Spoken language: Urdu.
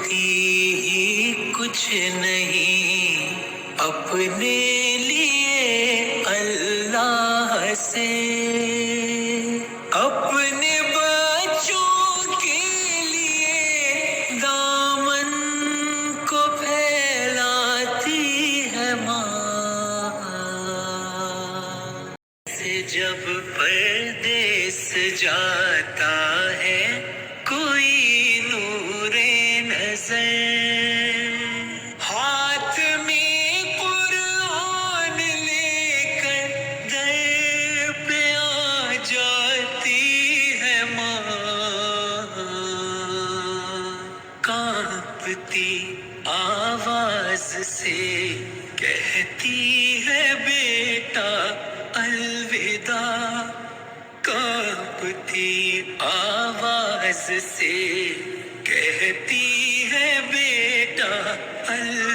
ہی کچھ نہیں اپنے لیے اللہ سے، اپنے بچوں کے لیے دامن کو پھیلاتی ہے ماں، سے جب پردیس جاتا ہے کوئی نور نظر، ہاتھ میں قرآن لے کر در پہ آ جاتی ہے ماں، کانپتی آواز سے کہتی ہے بیٹا الوداع، کانپتی آواز سے کہتی ہے بیٹا الوداع۔